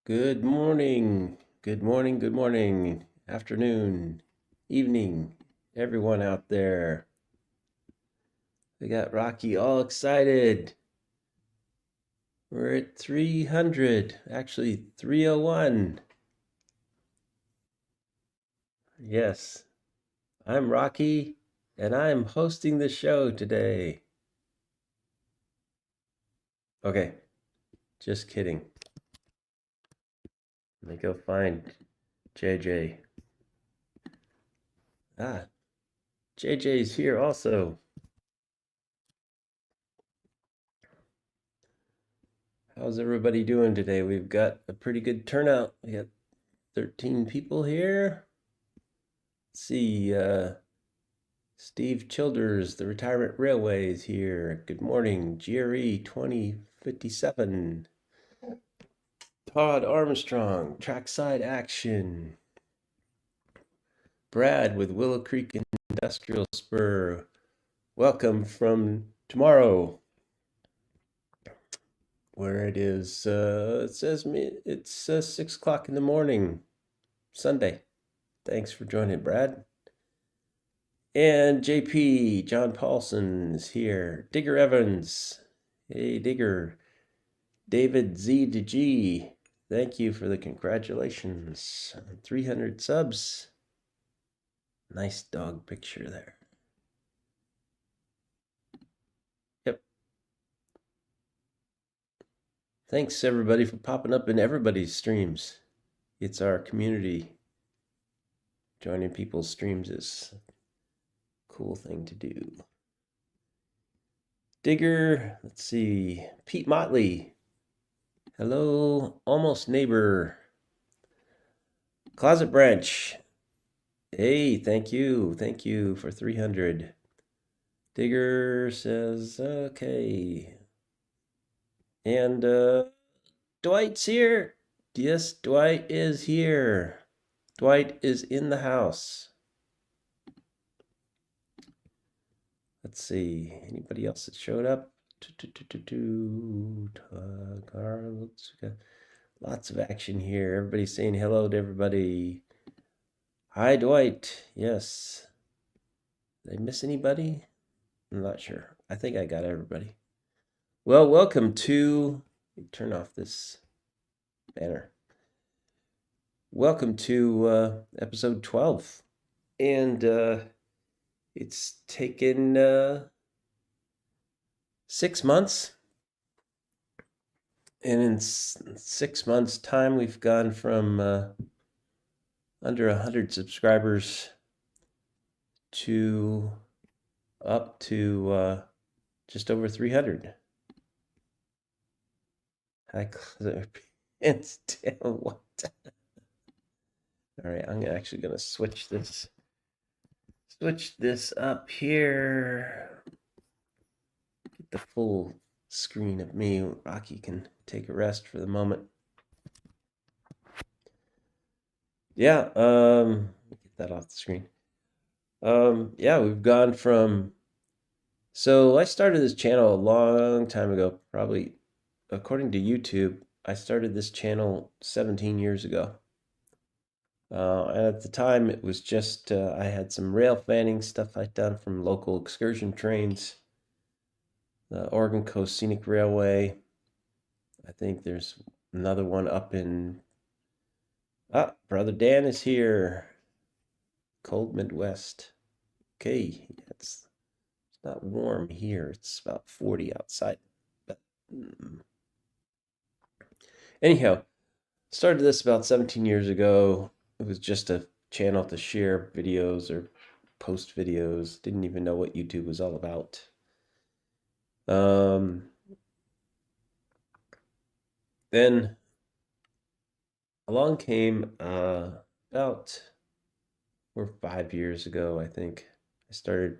Good morning, good morning, good morning, afternoon, evening, everyone out there. We got Rocky all excited. We're at 300, actually 301. Yes, I'm Rocky, and I'm hosting the show today. Okay, just kidding. Let me go find JJ. Ah, JJ's here also. How's everybody doing today? We've got a pretty good turnout. We got 13 people here. Let's see, Steve Childers, the Retirement Railway is here. Good morning, GRE 2057. Todd Armstrong, Trackside Action. Brad with Willow Creek Industrial Spur. Welcome from tomorrow, where it is, it says it's 6 o'clock in the morning, Sunday. Thanks for joining, Brad. And JP, John Paulson's here. Digger Evans. Hey, Digger. David Z to G. Thank you for the congratulations. 300 subs. Nice dog picture there. Yep. Thanks everybody for popping up in everybody's streams. It's our community. Joining people's streams is a cool thing to do. Digger, let's see. Pete Motley. Hello, almost neighbor. Closet Branch. Hey, thank you. Thank you for 300. Digger says, okay. And Dwight's here. Yes, Dwight is here. Dwight is in the house. Let's see. Anybody else that showed up? Lots of action here. Everybody's saying hello to everybody. Hi, Dwight. Yes. Did I miss anybody? I'm not sure. I think I got everybody. Well, welcome to... Turn off this banner. Welcome to episode 12. And it's taken 6 months. And in 6 months' time, we've gone from under 100 subscribers to up to just over 300. Hi, it's what? All right, I'm actually gonna switch this up here. Get the full screen of me. Rocky can take a rest for the moment. Yeah, get that off the screen. Yeah, we've gone from. So I started this channel a long time ago, probably according to YouTube. I started this channel 17 years ago. And at the time, it was just I had some rail fanning stuff I'd done from local excursion trains, the Oregon Coast Scenic Railway. I think there's another one up in. Ah, Brother Dan is here. Cold Midwest. Okay, it's not warm here. It's about 40 outside. But anyhow, started this about 17 years ago. It was just a channel to share videos or post videos. Didn't even know what YouTube was all about. Then along came about 4 or 5 years ago, I think, I started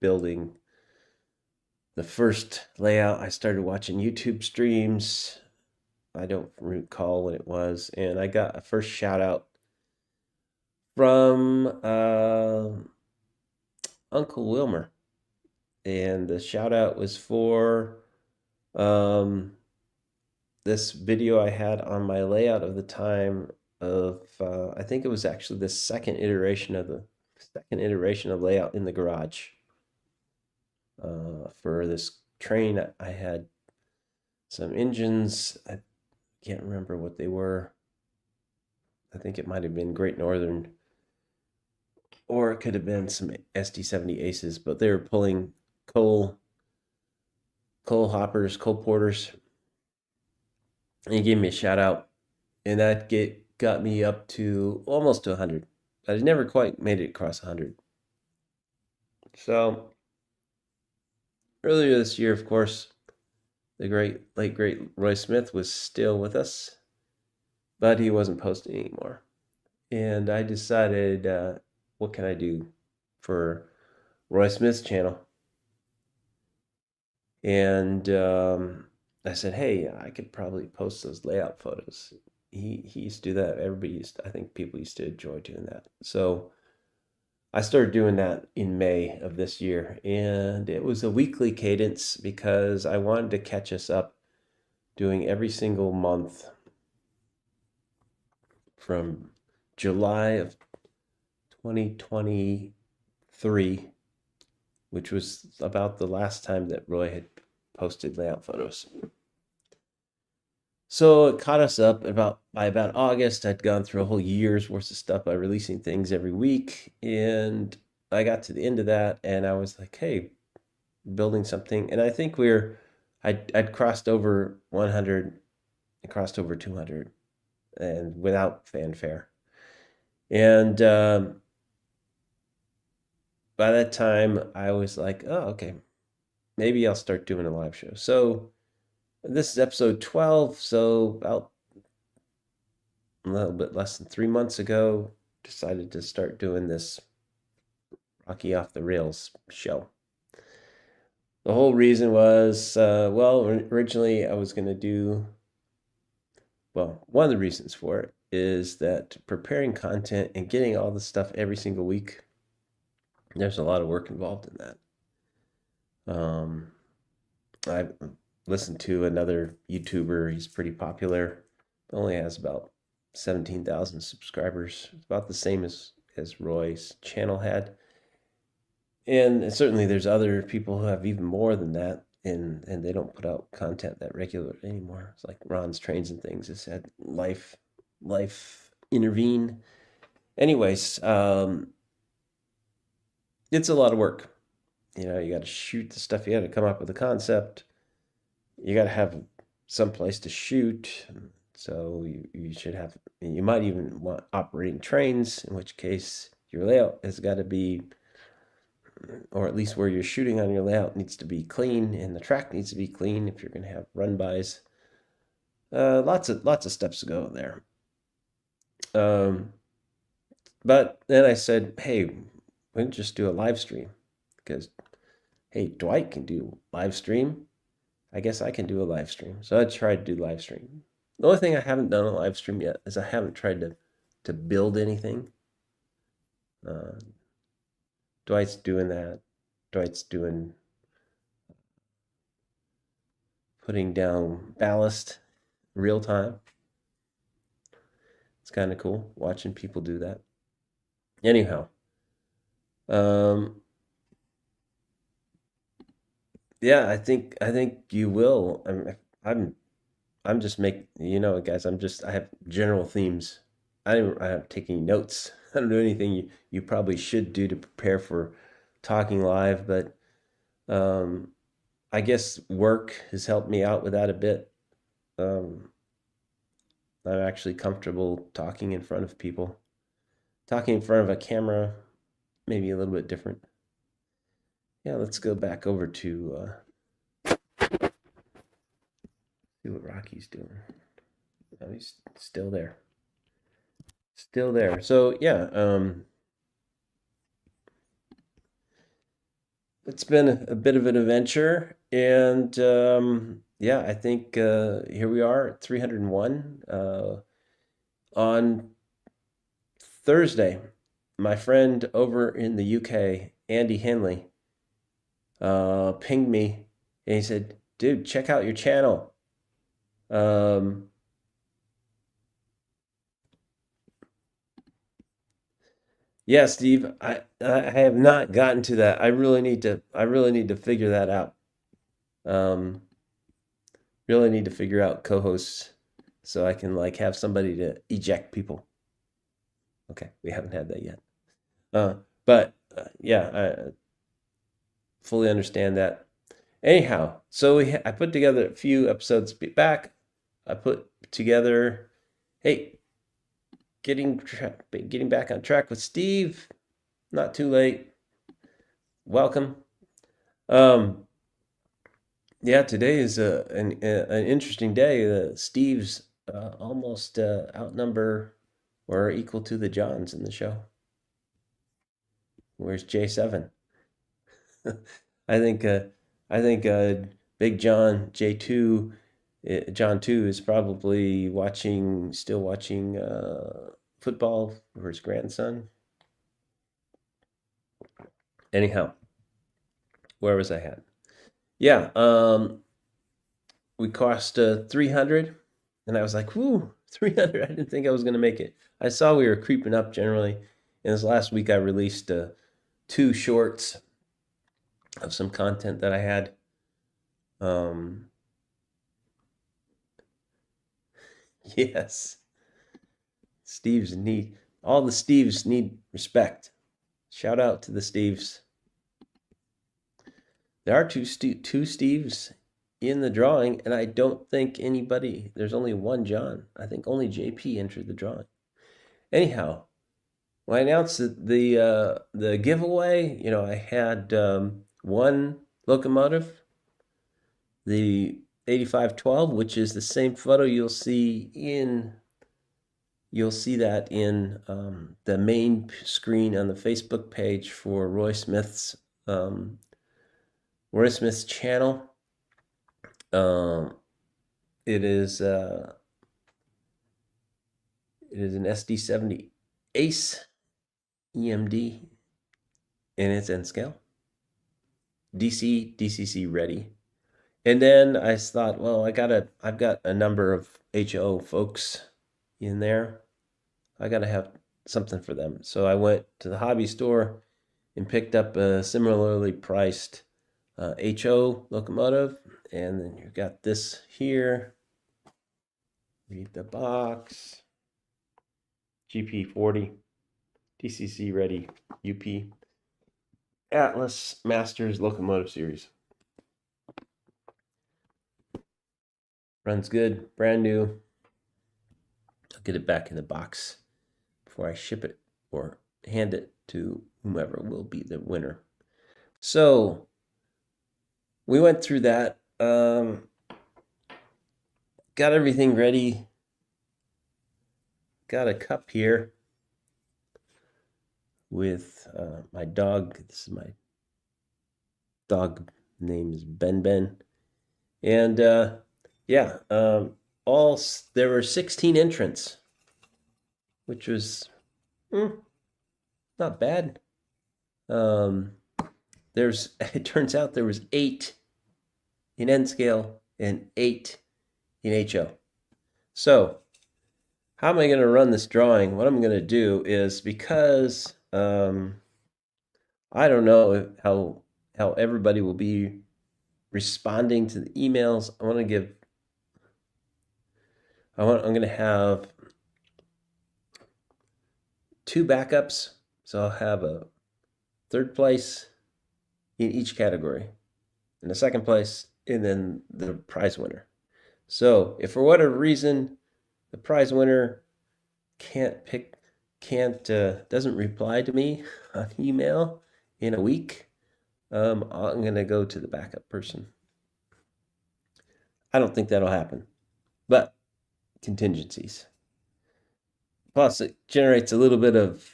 building the first layout. I started watching YouTube streams. I don't recall when it was, and I got a first shout out from Uncle Wilmer, and the shout out was for this video I had on my layout of the time of I think it was actually the second iteration of layout in the garage. For this train, I had some engines. I can't remember what they were. I think it might have been Great Northern, or it could have been some SD70 Aces, but they were pulling coal hoppers, coal porters. And he gave me a shout out, and that got me up to almost to 100. But I never quite made it across 100. So earlier this year, of course, the late great Roy Smith was still with us, but he wasn't posting anymore. And I decided, what can I do for Roy Smith's channel? And I said, hey, I could probably post those layout photos. He used to do that. I think people used to enjoy doing that. So I started doing that in May of this year, and it was a weekly cadence because I wanted to catch us up doing every single month from July of 2023, which was about the last time that Roy had posted layout photos. So it caught us up by about August. I'd gone through a whole year's worth of stuff by releasing things every week, and I got to the end of that, and I was like, "Hey, building something." And I think I'd crossed over 100, and crossed over 200, and without fanfare. And by that time, I was like, "Oh, okay, maybe I'll start doing a live show." So this is episode 12. So about a little bit less than 3 months ago, decided to start doing this Rocky Off the Rails show. The whole reason was, well, originally I was going to do, well, one of the reasons for it is that preparing content and getting all the stuff every single week, there's a lot of work involved in that. I listened to another YouTuber, he's pretty popular, only has about 17,000 subscribers, about the same as Roy's channel had. And certainly there's other people who have even more than that, and they don't put out content that regular anymore. It's like Ron's Trains and Things has had life intervene. Anyways, it's a lot of work. You got to shoot the stuff. You got to come up with a concept. You got to have some place to shoot. So you should have, you might even want operating trains, in which case your layout has got to be, or at least where you're shooting on your layout needs to be clean, and the track needs to be clean if you're going to have run-bys. Lots of steps to go there. But then I said, hey, we can just do a live stream, because hey, Dwight can do live stream. I guess I can do a live stream. So I tried to do live stream. The only thing I haven't done a live stream yet is I haven't tried to build anything. Dwight's doing that. Dwight's doing putting down ballast real time. It's kind of cool watching people do that. Anyhow, yeah, I think you will. I'm just guys. I have general themes. I have taking notes. I don't do anything you probably should do to prepare for talking live, but um, I guess work has helped me out with that a bit. Um, I'm actually comfortable talking in front of people. Talking in front of a camera, maybe a little bit different. Yeah, let's go back over to see what Rocky's doing. Oh, he's still there. Still there. So yeah, it's been a bit of an adventure, and yeah, I think here we are at 301. On Thursday, my friend over in the UK, Andy Henley, pinged me, and he said, "Dude, check out your channel." Um, yeah, Steve, I have not gotten to that. I really need to figure that out. Um, really need to figure out co-hosts so I can like have somebody to eject people. Okay, we haven't had that yet. Uh, but yeah, I fully understand that. Anyhow, so I put together a few episodes back. I put together, hey, getting back on track with Steve. Not too late. Welcome. Um, yeah, today is an interesting day. Steve's almost outnumber or equal to the Johns in the show. Where's J7? I think uh, I think Big John J2, John 2 is probably still watching football for his grandson. Anyhow, where was I at? Yeah, we cost 300, and I was like, whoo, 300. I didn't think I was gonna make it. I saw we were creeping up generally. And this last week I released two shorts of some content that I had. Um, Yes. All the Steves need respect. Shout out to the Steves. There are two Steves in the drawing, and I don't think there's only one John. I think only JP entered the drawing. Anyhow, when I announced the giveaway, I had one locomotive, the 8512, which is the same photo you'll see that in the main screen on the Facebook page for Roy Smith's channel. It is an SD70 Ace EMD, and it's N scale, DC DCC ready. And then I thought, well, I've got a number of HO folks in there. I gotta have something for them. So I went to the hobby store and picked up a similarly priced HO locomotive. And then you've got this here. Read the box. GP40, DCC ready, UP, Atlas Masters Locomotive Series. Runs good, brand new. I'll get it back in the box before I ship it or hand it to whomever will be the winner. So we went through that. Got everything ready. Got a cup here with my dog. This is my dog name is Ben. And yeah, there were 16 entrants, which was not bad. It turns out there was 8 in N scale and 8 in HO. So how am I going to run this drawing? What I'm going to do is, because I don't know how everybody will be responding to the emails. I'm going to have 2 backups. So I'll have a 3rd place in each category, and a 2nd place, and then the prize winner. So if for whatever reason the prize winner doesn't reply to me on email in a week, I'm going to go to the backup person. I don't think that'll happen, but contingencies. Plus, it generates a little bit of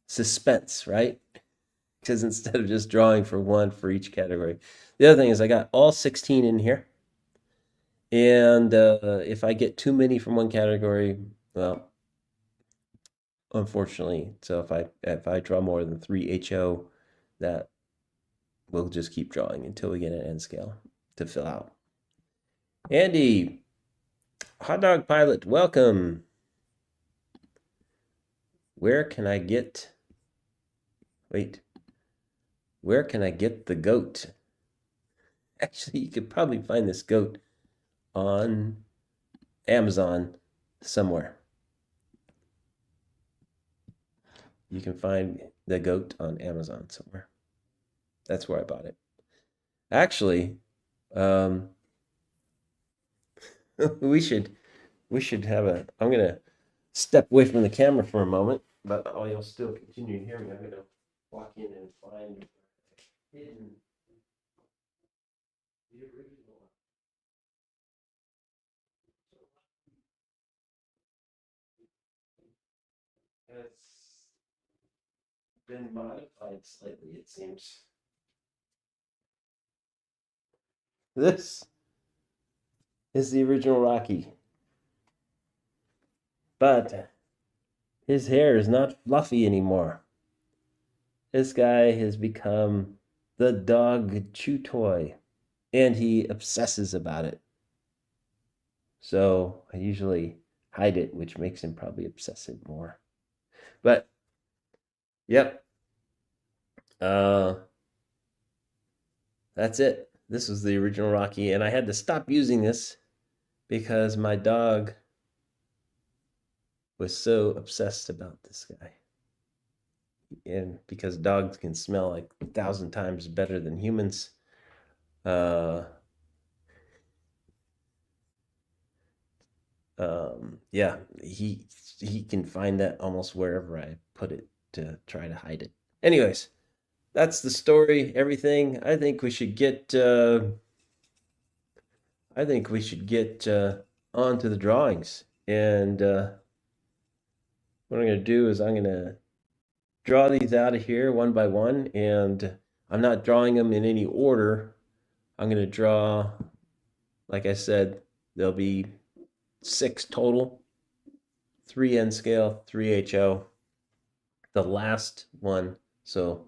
suspense, right? Because instead of just drawing for one for each category, the other thing is I got all 16 in here, and if I get too many from one category, well, unfortunately, so if I draw more than 3 HO, that we'll just keep drawing until we get an N scale to fill out. Andy, Hot Dog Pilot, welcome. Where can I get the goat? Actually, you could probably find this goat on Amazon somewhere. You can find the goat on Amazon somewhere. That's where I bought it. Actually, we should have I'm gonna step away from the camera for a moment, but you'll still continue to hear me. I'm gonna walk in and find hidden the original. It's been modified slightly, it seems. This is the original Rocky, but his hair is not fluffy anymore. This guy has become the dog chew toy, and he obsesses about it. So I usually hide it, which makes him probably obsess it more. But yep, that's it. this was the original Rocky, and I had to stop using this because my dog was so obsessed about this guy. And because dogs can smell like 1,000 times better than humans, uh, yeah, he can find that almost wherever I put it to try to hide it. Anyways, that's the story. Everything. I think we should get on to the drawings. And what I'm going to do is I'm going to draw these out of here one by one, and I'm not drawing them in any order. I'm going to draw, like I said, there'll be 6 total, 3 N scale, 3 HO. The last one, so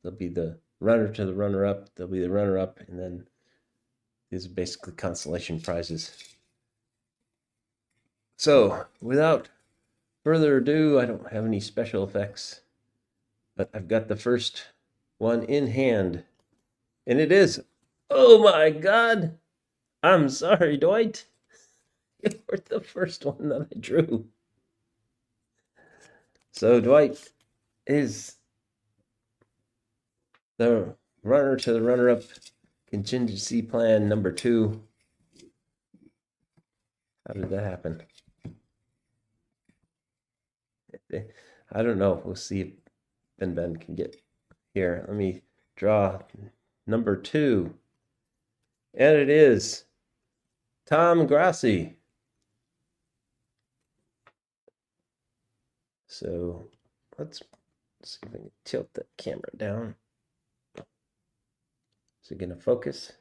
there'll be the runner to the runner up, there'll be the runner up, and then these are basically consolation prizes. So without further ado, I don't have any special effects, but I've got the first one in hand, and it is, oh my God, I'm sorry, Dwight. You were the first one that I drew. So Dwight is the runner to the runner-up contingency plan number 2. How did that happen? I don't know. We'll see if Ben can get here. Let me draw number 2. And it is Tom Grassi. So let's see if I can tilt the camera down. Is it going to focus?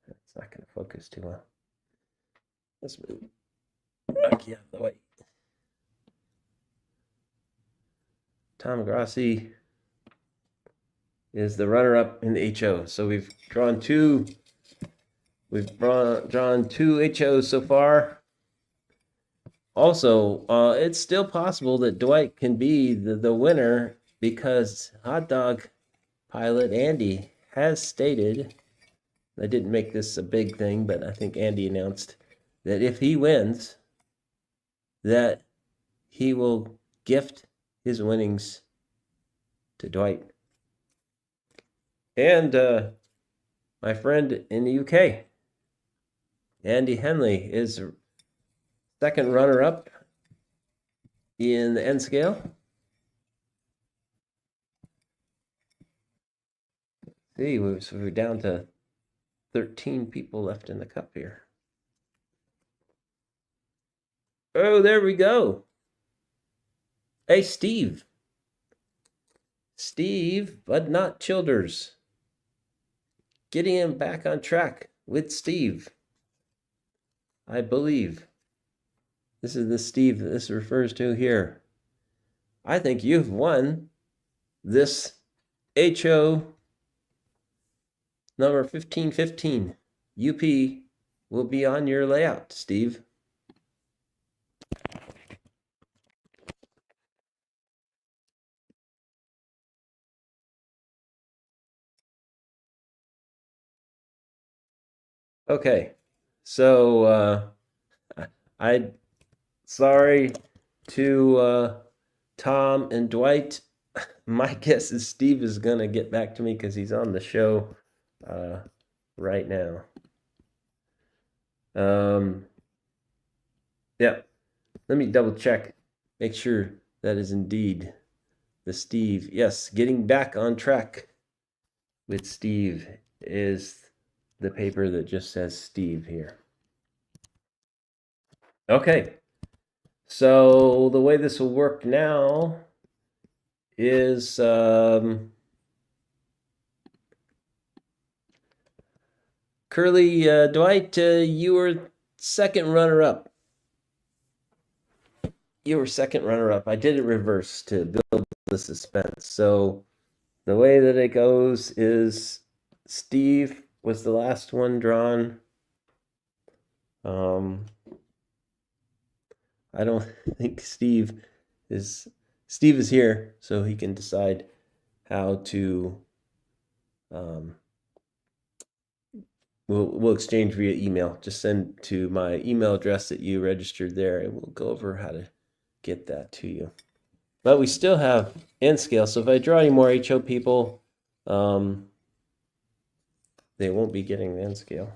It's not going to focus too well. Let's move Rocky out of the way. Tom Grassi is the runner-up in the HO. So we've drawn 2. We've drawn 2 HOs so far. Also, it's still possible that Dwight can be the winner because hot dog pilot Andy has stated, I didn't make this a big thing, but I think Andy announced that if he wins, that he will gift his winnings to Dwight. And my friend in the UK, Andy Henley, is second runner-up in the N scale. See, so we're down to 13 people left in the cup here. Oh, there we go. Hey, Steve. Steve, but not Childers. Getting him back on track with Steve. I believe. This is the Steve that this refers to here. I think you've won this HO number 1515. UP will be on your layout, Steve. Okay, so I sorry to Tom and Dwight. My guess is Steve is gonna get back to me because he's on the show right now. Yeah, let me double check, make sure that is indeed the Steve. Yes, getting back on track with Steve is the paper that just says Steve here. Okay, so the way this will work now is Curly, Dwight, you were second runner-up. You were second runner-up. I did it reverse to build the suspense. So the way that it goes is Steve was the last one drawn. I don't think Steve is here, so he can decide how to we'll exchange via email. Just send to my email address that you registered there, and we'll go over how to get that to you. But we still have N scale, so if I draw any more HO people, they won't be getting the N scale.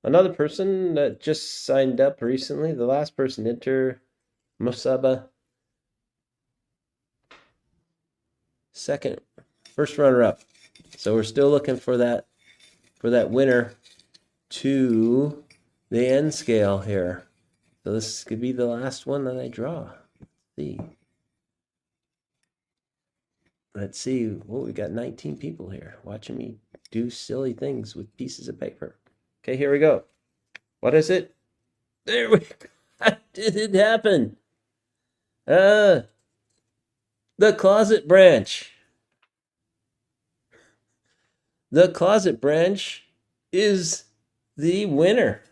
Another person that just signed up recently, the last person to enter, Musaba, first runner up. So we're still looking for that winner to the N scale here. So this could be the last one that I draw. Let's see. Oh, we got 19 people here watching me do silly things with pieces of paper. Okay, here we go. What is it? There we go. Did it happen? The closet branch. The closet branch is the winner.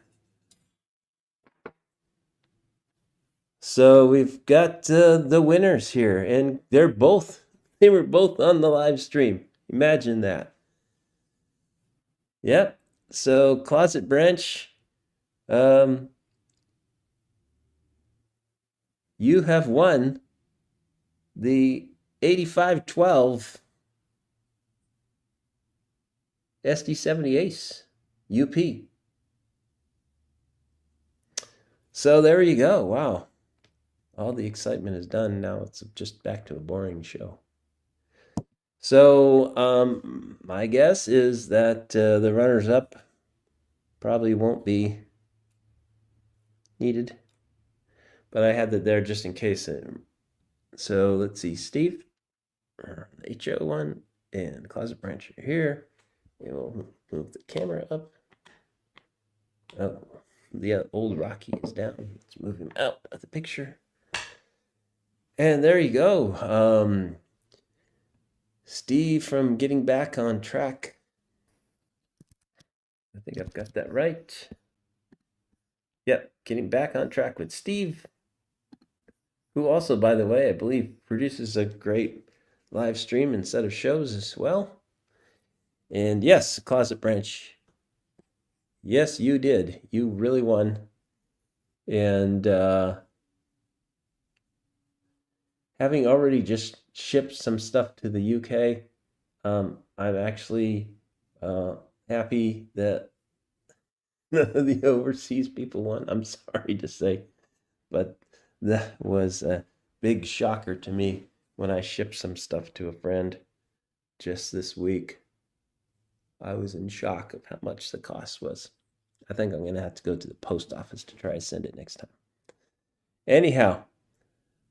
So we've got the winners here, and they were both on the live stream. Imagine that. Yep. So closet branch, you have won the 8512 SD70 Ace UP. So there you go. Wow. All the excitement is done. Now it's just back to a boring show. So my guess is that the runners-up probably won't be needed, but I had that there just in case. So let's see, Steve, HO1 and closet branch are here. We'll move the camera up. Oh, the old Rocky is down. Let's move him out of the picture. And there you go. Steve from Getting Back on Track. I think I've got that right. Yep, Getting Back on Track with Steve, who also, by the way, I believe produces a great live stream and set of shows as well. And yes, Closet Branch. Yes, you did. You really won. And having already just shipped some stuff to the UK, I'm actually happy that none of the overseas people won. I'm sorry to say, but that was a big shocker to me when I shipped some stuff to a friend just this week. I was in shock of how much the cost was. I think I'm going to have to go to the post office to try to send it next time. Anyhow,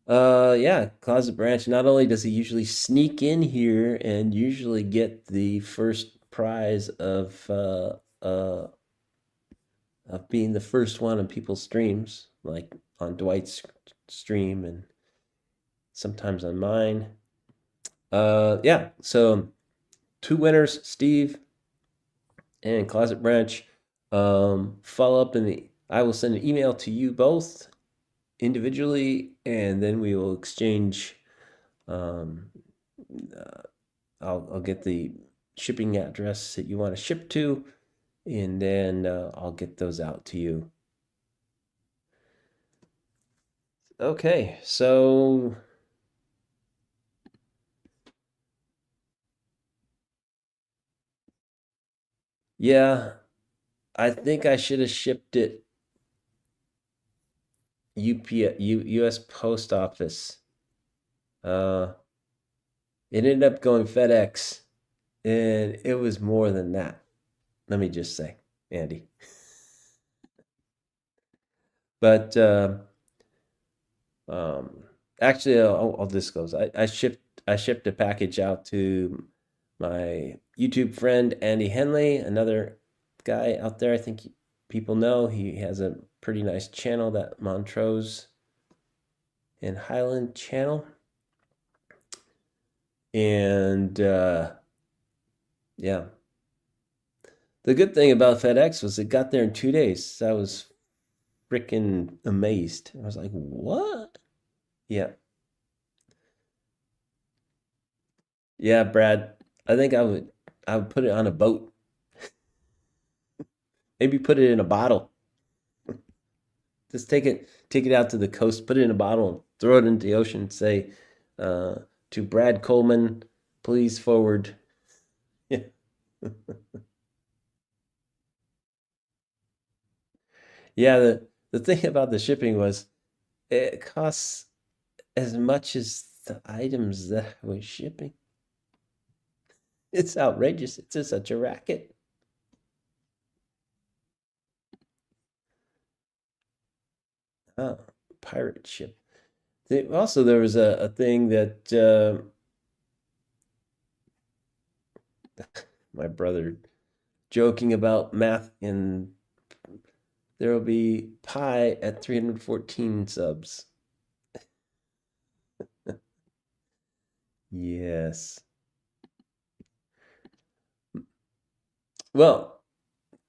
yeah, Closet Branch, not only does he usually sneak in here and usually get the first prize of being the first one on people's streams, like on Dwight's stream and sometimes on mine. Yeah, so 2 winners, Steve and Closet Branch. Follow up I will send an email to you both individually, and then we will exchange. I'll get the shipping address that you want to ship to, and then I'll get those out to you. Okay, so yeah, I think I should have shipped it US Post Office. It ended up going FedEx, and it was more than that. Let me just say, Andy. But actually, I'll disclose. I shipped a package out to my YouTube friend Andy Henley, another guy out there. I think people know he has a pretty nice channel, that Montrose and Highland channel. And yeah, the good thing about FedEx was it got there in 2 days. So I was freaking amazed. I was like, what? Yeah. Yeah, Brad. I think I would put it on a boat. Maybe put it in a bottle. Just take it out to the coast, put it in a bottle, and throw it into the ocean. Say uh, to Brad Coleman, please forward. Yeah, yeah. The thing about the shipping was it costs as much as the items that I was shipping. It's outrageous. It's just such a racket. Oh, pirate ship. Also, there was a thing that my brother joking about math, and there will be pi at 314 subs. Yes. Well,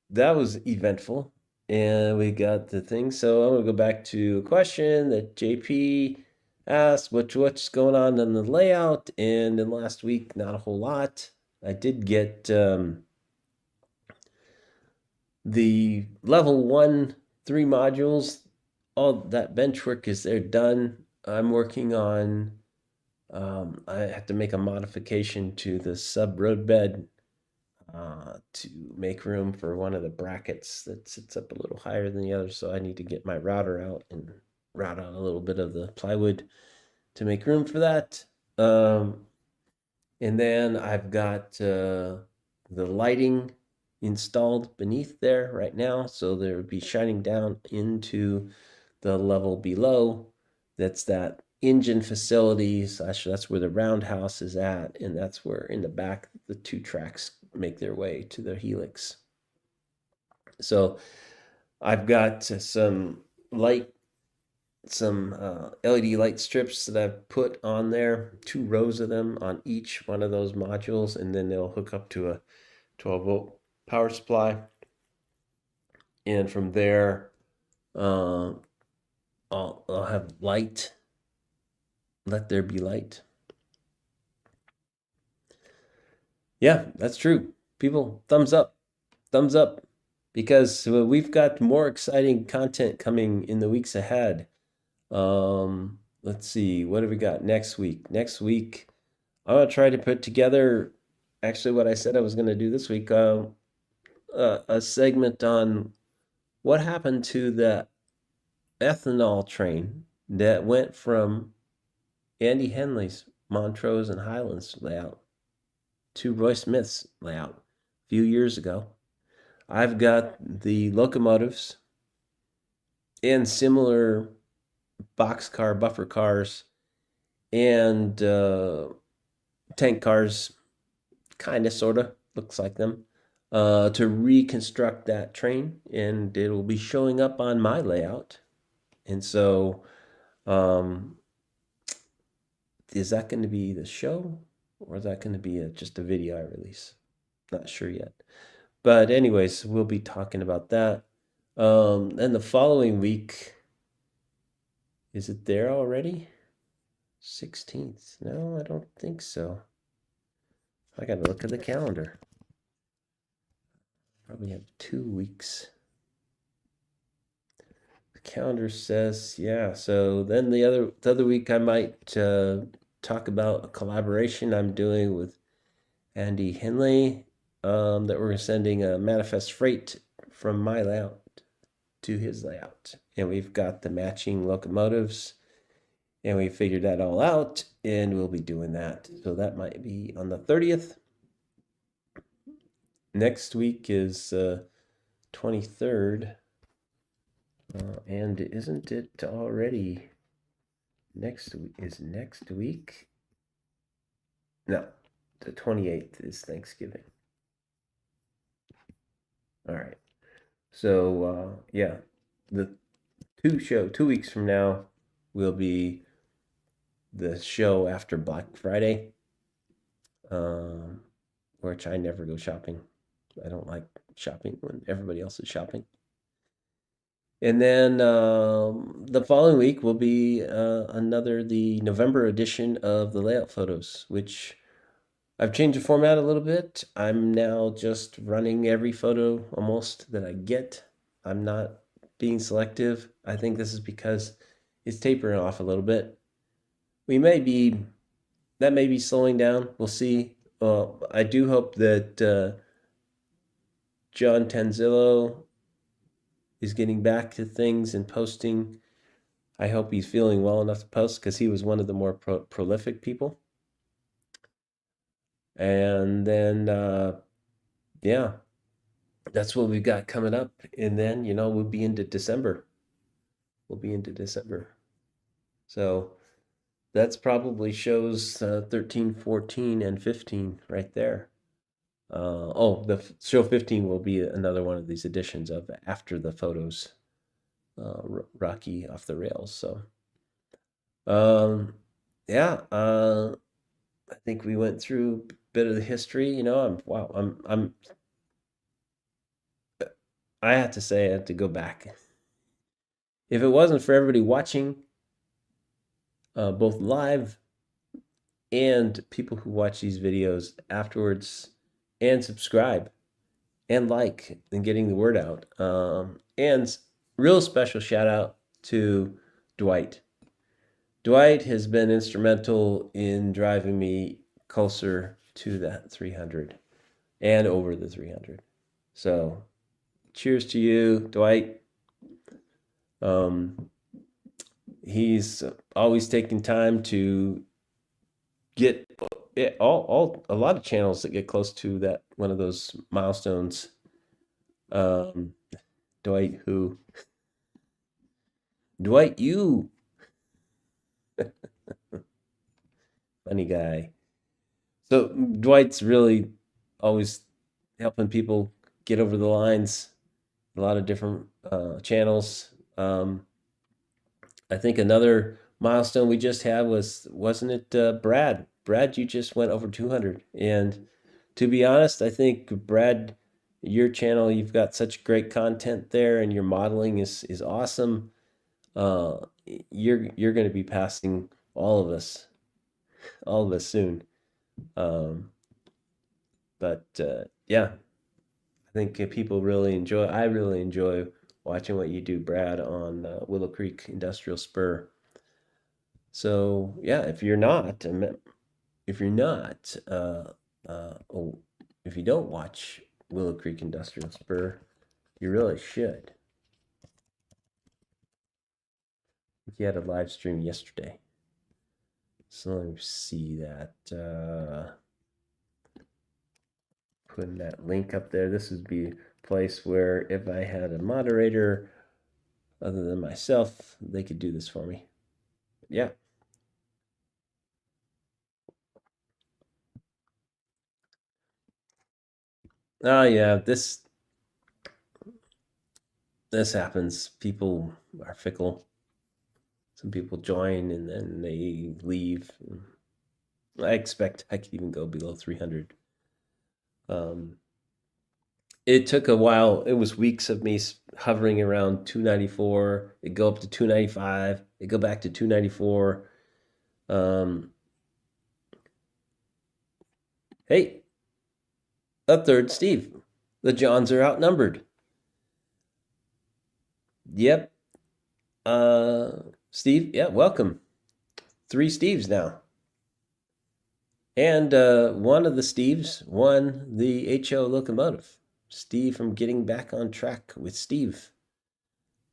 that was eventful. And we got the thing. So I'm gonna go back to a question that JP asked, what's going on in the layout? And in last week, not a whole lot. I did get the level one, three modules. All that bench work is there done. I'm working on I have to make a modification to the sub roadbed to make room for one of the brackets that sits up a little higher than the other. So I need to get my router out and route out a little bit of the plywood to make room for that. Um, and then I've got the lighting installed beneath there right now. So there would be shining down into the level below. That's that engine facility. Slash, that's where the roundhouse is at. And that's where in the back, the two tracks make their way to the helix. So I've got light some LED light strips that I've put on there, two rows of them on each one of those modules, and then they'll hook up to a 12-volt power supply. And from there, uh, I'll have light. Let there be light. Yeah, that's true. People, thumbs up, because we've got more exciting content coming in the weeks ahead. Let's see, what have we got next week? Next week, I'm gonna try to put together actually what I said I was gonna do this week, a segment on what happened to the ethanol train that went from Andy Henley's Montrose and Highlands layout to Roy Smith's layout a few years ago. I've got the locomotives and similar boxcar buffer cars and tank cars, kind of, sort of, looks like them, to reconstruct that train, and it will be showing up on my layout. And so, um, is that going to be the show, or is that going to be just a video I release? Not sure yet. But anyways, we'll be talking about that. And the following week, is it there already? 16th? No, I don't think so. I got to look at the calendar. Probably have 2 weeks. The calendar says, yeah. So then the other week I might talk about a collaboration I'm doing with Andy Henley, that we're sending a manifest freight from my layout to his layout, and we've got the matching locomotives, and we figured that all out, and we'll be doing that. So that might be on the 30th. Next week is 23rd. And isn't it already next week? Is next week? No, the 28th is Thanksgiving. All right. So yeah, the 2 weeks from now will be the show after Black Friday, um, which I never go shopping. I don't like shopping when everybody else is shopping. And then the following week will be the November edition of the layout photos, which I've changed the format a little bit. I'm now just running every photo almost that I get. I'm not being selective. I think this is because it's tapering off a little bit. We may be that may be slowing down. We'll see. I do hope that John Tanzillo is getting back to things and posting. I hope he's feeling well enough to post because he was one of the more prolific people. And then, yeah, that's what we've got coming up. And then, we'll be into December. We'll be into December. So that's probably shows 13, 14, and 15 right there. Show 15 will be another one of these editions of After the Photos, Rocky off the rails. So, um, yeah, I think we went through a bit of the history. I have to say, I have to go back. If it wasn't for everybody watching, both live and people who watch these videos afterwards and subscribe and like and getting the word out. And real special shout out to Dwight. Dwight has been instrumental in driving me closer to that 300 and over the 300. So, cheers to you, Dwight. Um, he's always taking time to get a lot of channels that get close to that one of those milestones. Um, Dwight, who Dwight, you funny guy. So Dwight's really always helping people get over the lines. A lot of different channels. I think another milestone we just had wasn't it Brad? Brad, you just went over 200. And to be honest, I think Brad, your channel, you've got such great content there, and your modeling is awesome. Uh, you're going to be passing all of us soon. Um, but yeah, I think people really enjoy. I really enjoy watching what you do, Brad, on Willow Creek Industrial Spur. So yeah, if you're not, oh, if you don't watch Willow Creek Industrial Spur, you really should. He had a live stream yesterday, so let me see that. Putting that link up there. This would be a place where if I had a moderator other than myself, they could do this for me. Yeah. Oh yeah, this happens. People are fickle. Some people join and then they leave. I expect I could even go below 300. Um, it took a while. It was weeks of me hovering around 294. It go up to 295. It go back to 294. Um, hey, a third Steve. The Johns are outnumbered. Yep. Steve, yeah, welcome. Three Steves now. And one of the Steves won the HO locomotive. Steve from Getting Back on Track with Steve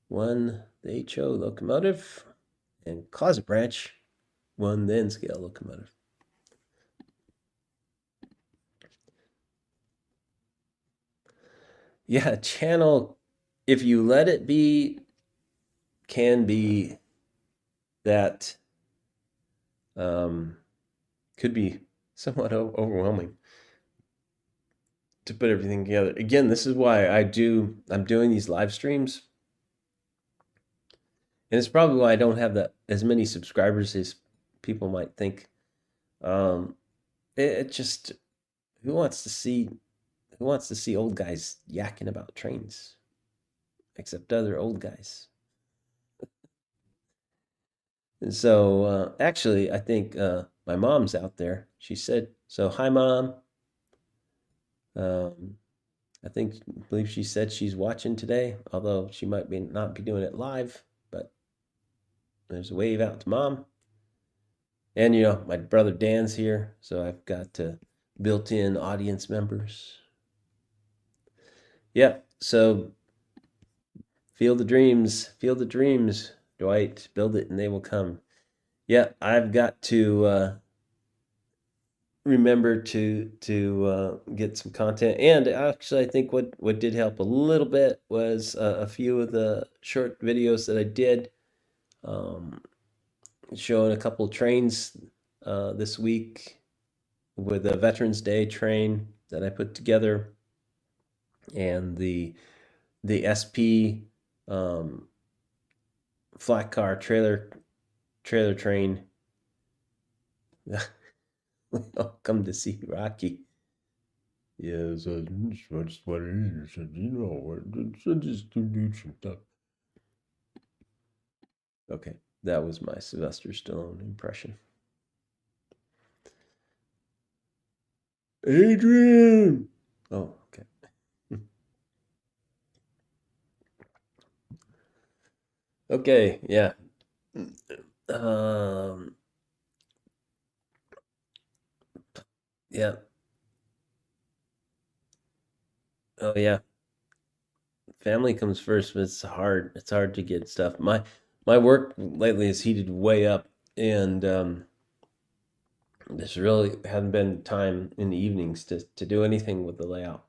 won the HO locomotive, and Closet Branch won the N scale locomotive. Yeah, channel, if you let it be, can be that could be somewhat overwhelming to put everything together. Again, this is why I'm doing these live streams. And it's probably why I don't have as many subscribers as people might think. Um, it just who wants to see old guys yakking about trains, except other old guys. And so actually, I think my mom's out there. She said So hi, Mom. Um, believe she said she's watching today, although she might be not be doing it live. But there's a wave out to Mom. And my brother Dan's here, so I've got built-in audience members. Yeah, so feel the dreams, Dwight. Build it, and they will come. Yeah, I've got to remember to get some content. And actually, I think what did help a little bit was a few of the short videos that I did, um, showing a couple of trains this week with a Veterans Day train that I put together, and the SP, um, flat car trailer train. Come to see Rocky. Yeah, so that's what it is. Just do some stuff. Okay, that was my Sylvester Stallone impression. Adrian. Oh, okay. Okay, yeah. Um, yeah. Oh, yeah. Family comes first, but it's hard. It's hard to get stuff. My work lately is heated way up, and there's really hasn't been time in the evenings to do anything with the layout.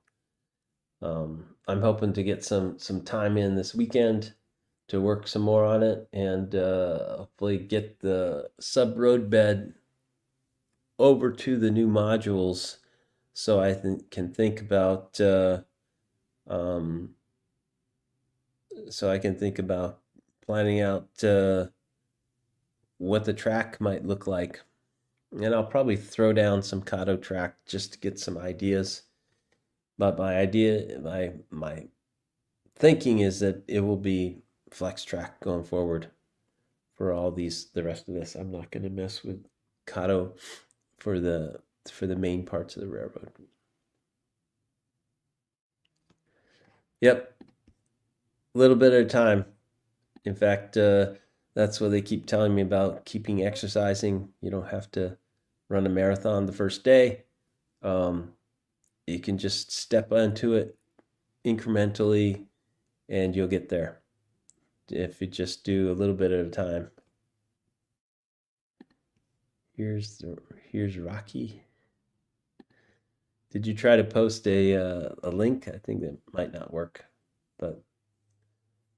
I'm hoping to get some time in this weekend to work some more on it, and hopefully get the sub road bed over to the new modules, so can think about um, planning out what the track might look like. And I'll probably throw down some Kato track just to get some ideas. But my thinking is that it will be flex track going forward for the rest of this. I'm not going to mess with Kato for the main parts of the railroad. Yep, a little bit at a time. In fact, that's what they keep telling me about keeping exercising. You don't have to run a marathon the first day. Um, you can just step into it incrementally, and you'll get there if you just do a little bit at a time. Here's Rocky. Did you try to post a link? I think that might not work, but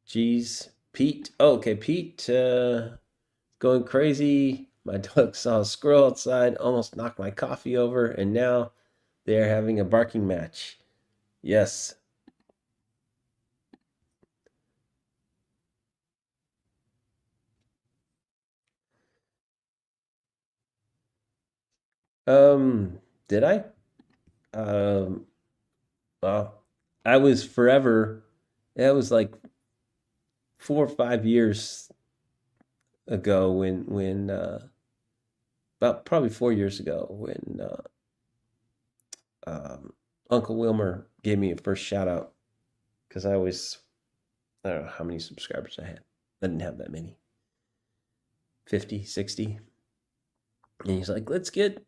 geez, Pete. Oh, okay, Pete. Going crazy. My dog saw a squirrel outside, almost knocked my coffee over, and now they're having a barking match. Yes. Did I? Um, well, I was forever. That was like 4 or 5 years ago when about probably 4 years ago when Uncle Wilmer gave me a first shout out because I don't know how many subscribers I had. I didn't have that many. 50, 60. And he's like, let's get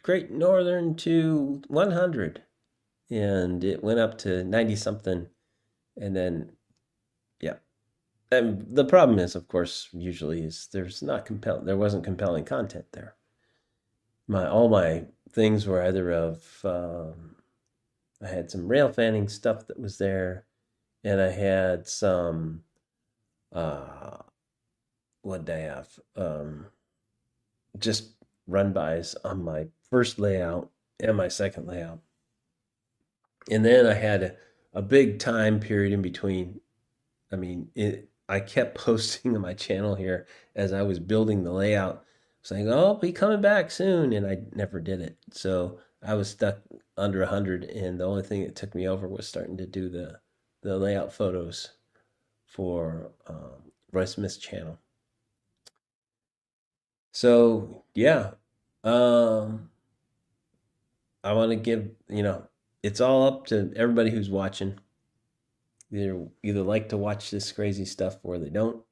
Great Northern to 100. And it went up to 90 something. And then, yeah. And the problem is, of course, usually is there wasn't compelling content there. All my things were either of, I had some rail fanning stuff that was there, and I had some, uh, what did I have? Just run bys on my first layout and my second layout. And then I had a big time period in between. I kept posting on my channel here as I was building the layout, saying, "Oh, I'll be coming back soon," and I never did it. So I was stuck under 100, and the only thing that took me over was starting to do the layout photos for Roy Smith's channel. So yeah, um, I want to give, it's all up to everybody who's watching. Either like to watch this crazy stuff or they don't.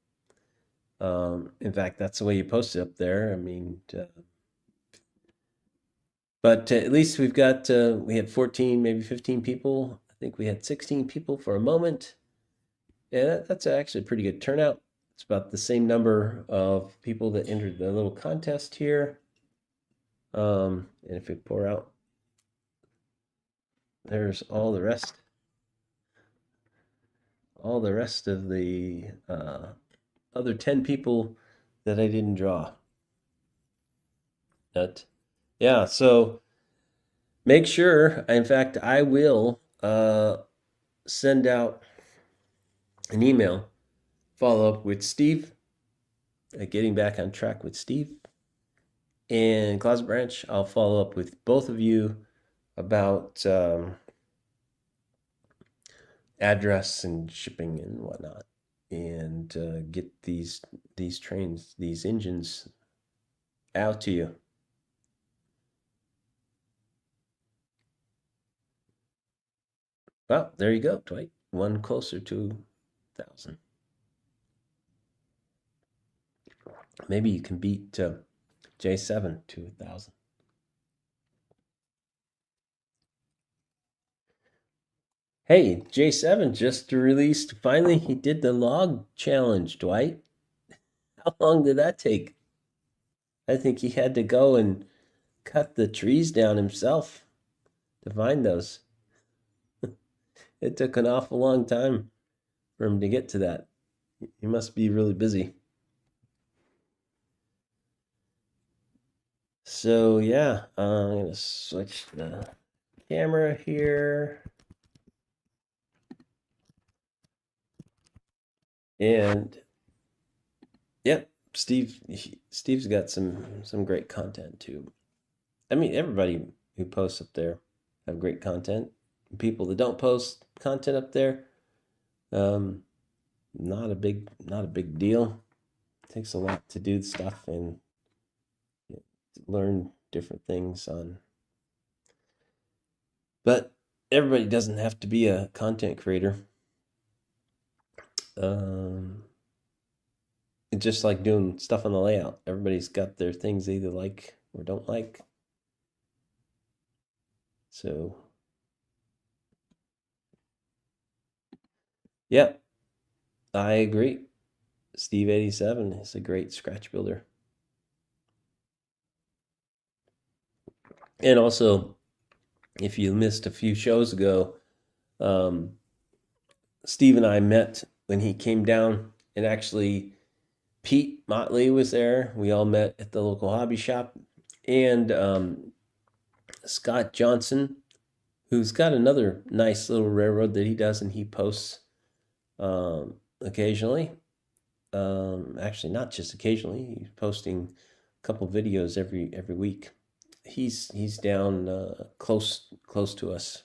In fact, that's the way you post it up there. I mean, but at least we had 14, maybe 15 people. I think we had 16 people for a moment. Yeah, that's actually a pretty good turnout. It's about the same number of people that entered the little contest here. And if we pour out, there's all the rest of the other 10 people that I didn't draw. But yeah, so make sure, in fact, I will send out an email, follow up with Steve, getting back on track with Steve. And Closet Branch, I'll follow up with both of you about address and shipping and whatnot, and get these trains, these engines out to you. Well, there you go, Dwight. One closer to 1,000. Maybe you can beat J7 to 1,000. Hey, J7 just released. Finally, he did the log challenge, Dwight. How long did that take? I think he had to go and cut the trees down himself to find those. It took an awful long time for him to get to that. He must be really busy. So yeah, I'm gonna switch the camera here. And yep, Steve's got some great content too. I mean, everybody who posts up there have great content. People that don't post content up there, um, not a big deal. It takes a lot to do stuff and learn different things on. But everybody doesn't have to be a content creator. It's just like doing stuff on the layout. Everybody's got their things they either like or don't like. So, yeah, I agree. Steve 87 is a great scratch builder. And also, if you missed a few shows ago, Steve and I met when he came down, and actually Pete Motley was there. We all met at the local hobby shop, and Scott Johnson, who's got another nice little railroad that he does and he posts occasionally. Actually, not just occasionally. He's posting a couple videos every week. He's down close to us.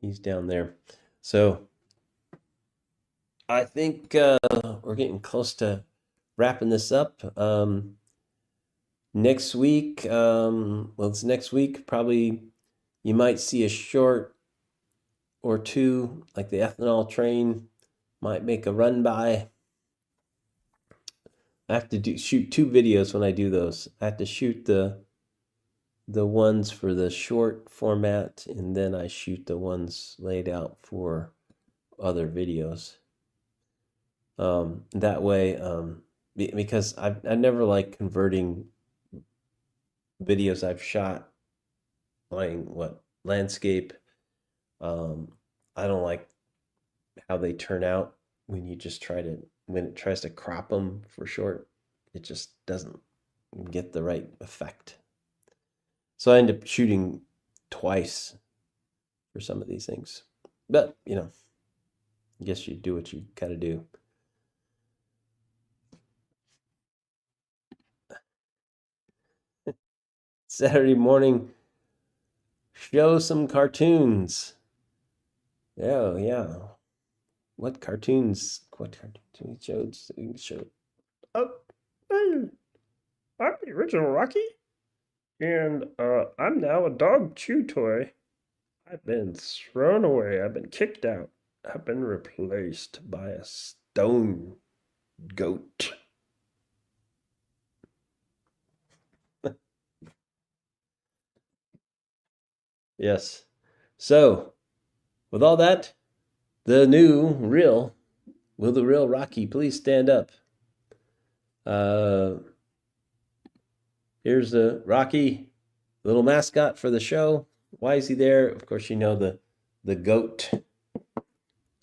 He's down there. So I think we're getting close to wrapping this up. Next week, well, it's next week. Probably you might see a short or two, like the ethanol train might make a run by. I have to shoot 2 videos when I do those. I have to shoot the ones for the short format, and then I shoot the ones laid out for other videos. That way, because I never like converting videos I've shot, like landscape. I don't like how they turn out when you just when it tries to crop them for short. It just doesn't get the right effect. So I end up shooting twice for some of these things. But, I guess you do what you gotta do. Saturday morning, show some cartoons. Oh, yeah. What cartoons What TV show? Oh, hey, I'm the original Rocky, and I'm now a dog chew toy. I've been thrown away. I've been kicked out. I've been replaced by a stone goat. Yes. So, with all that, the new real, will the real Rocky please stand up? Uh, Here's the Rocky, little mascot for the show. Why is he there? Of course, you know the goat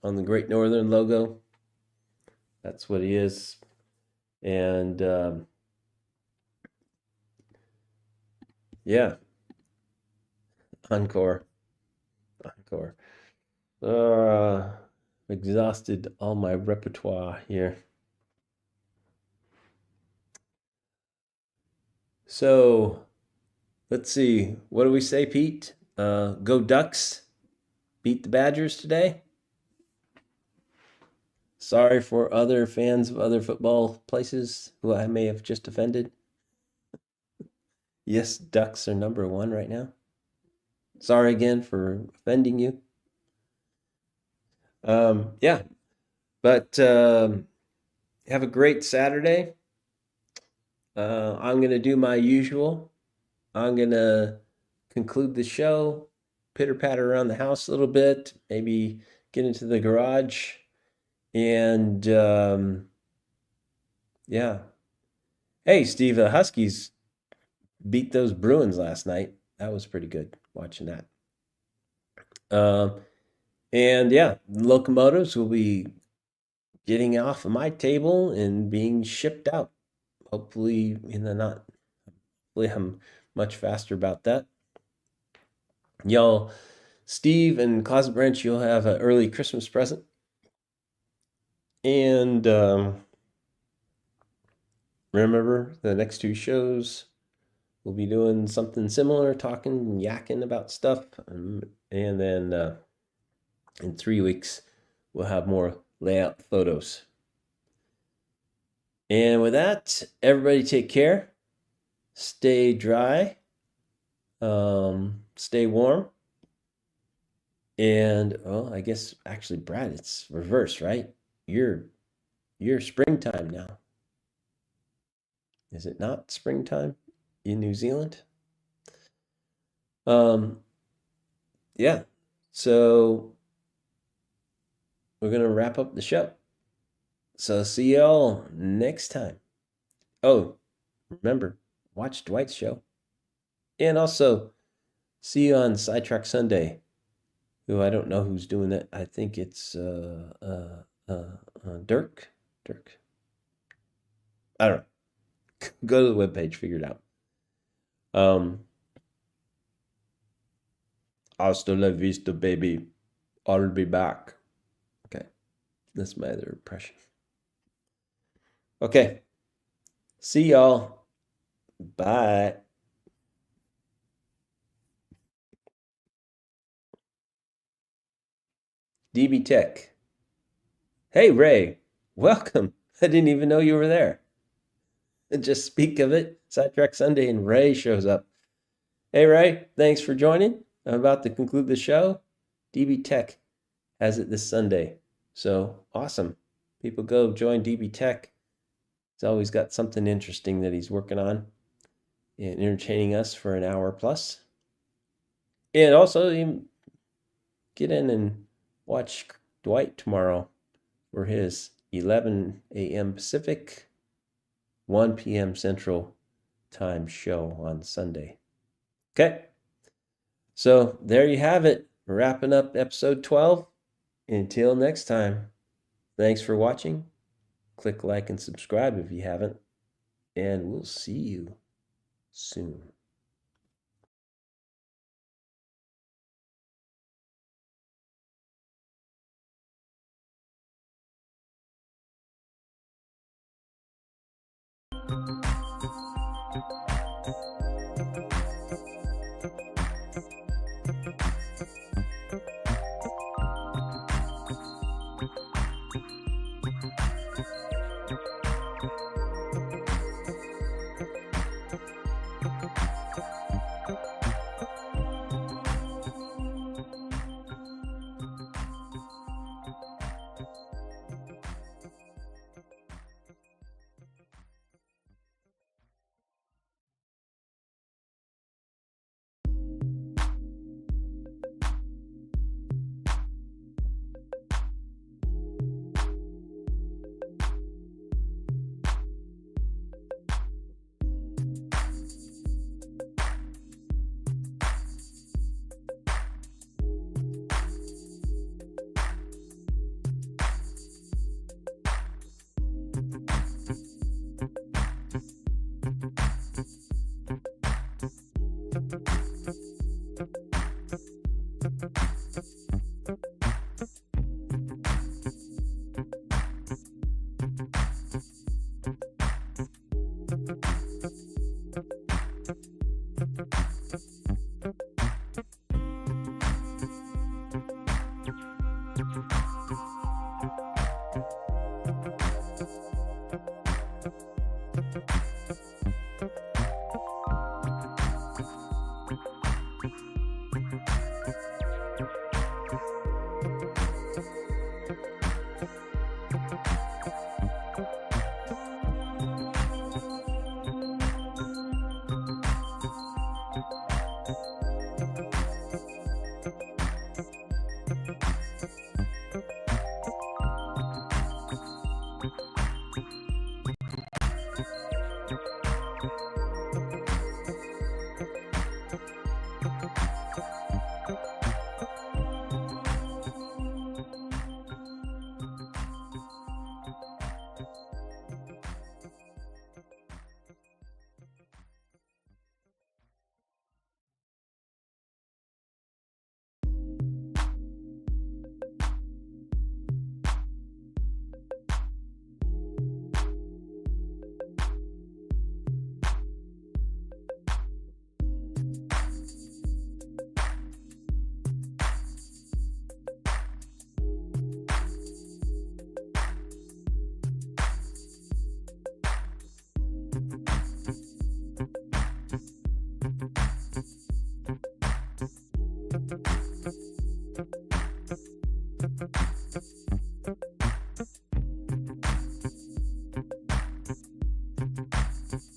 on the Great Northern logo. That's what he is. And yeah, encore, encore. Exhausted all my repertoire here. So let's see. What do we say, Pete? Go Ducks. Beat the Badgers today. Sorry for other fans of other football places who I may have just offended. Yes, Ducks are number one right now. Sorry again for offending you. Yeah, but have a great Saturday. I'm going to do my usual. I'm going to conclude the show, pitter patter around the house a little bit, maybe get into the garage. And yeah. Hey, Steve, the Huskies beat those Bruins last night. That was pretty good watching that. And yeah, locomotives will be getting off of my table and being shipped out. Hopefully, in the not, hopefully, I'm much faster about that. Y'all, Steve and Closet Branch, you'll have an early Christmas present. And remember, the next two shows, we'll be doing something similar, talking, yakking about stuff. And then in 3 weeks, we'll have more layout photos. And with that, everybody take care. Stay dry. Stay warm. And well, I guess actually, Brad, it's reverse, right? You're springtime now. Is it not springtime in New Zealand? Yeah. So we're gonna wrap up the show. So see y'all next time. Oh, remember, watch Dwight's show. And also see you on Sidetrack Sunday. Who I don't know who's doing that. I think it's Dirk. Dirk. I don't know. Go to the webpage, figure it out. Hasta la vista, baby. I'll be back. Okay. That's my other impression. Okay. See y'all. Bye. DB Tech. Hey, Ray. Welcome. I didn't even know you were there. Just speak of it. Sidetrack Sunday, and Ray shows up. Hey, Ray. Thanks for joining. I'm about to conclude the show. DB Tech has it this Sunday. So awesome. People go join DB Tech. He's always got something interesting that he's working on and entertaining us for an hour plus. And also, you get in and watch Dwight tomorrow for his 11 a.m. Pacific, 1 p.m. Central Time show on Sunday. Okay. So there you have it. Wrapping up episode 12. Until next time, thanks for watching. Click like and subscribe if you haven't. And we'll see you soon.